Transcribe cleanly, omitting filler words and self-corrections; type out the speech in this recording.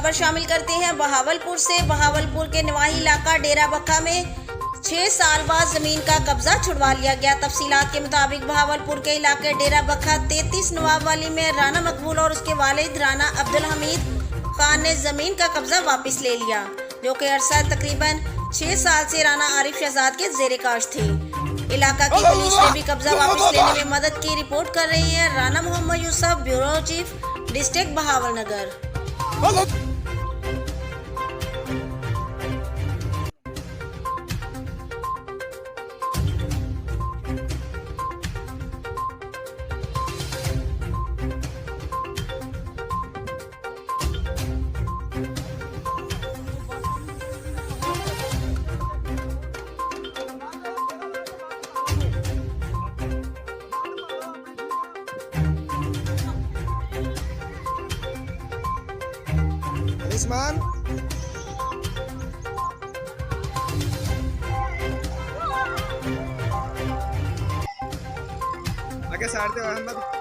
खबर शामिल करते हैं बहावलपुर से। बहावलपुर के निवाही इलाका डेरा बक्खा में 6 साल बाद जमीन का कब्जा छुड़वा लिया गया। तफसीलात के मुताबिक बहावलपुर के इलाके डेरा बक्खा 33 नवाब वाली में राना मकबूल और उसके वालिद राना अब्दुल हमीद खान ने जमीन का कब्जा वापस ले लिया, जो कि अरसा तकरीबन 6 साल से राना आरिफ शहजाद के जेर काश थे। इलाका की पुलिस ने भी कब्जा वापस लेने में मदद की रिपोर्ट कर रही है Rana Mohammad Yusuf, bureau chief, district Bahawalnagar. इस्मान आगे साइड दे अहमद।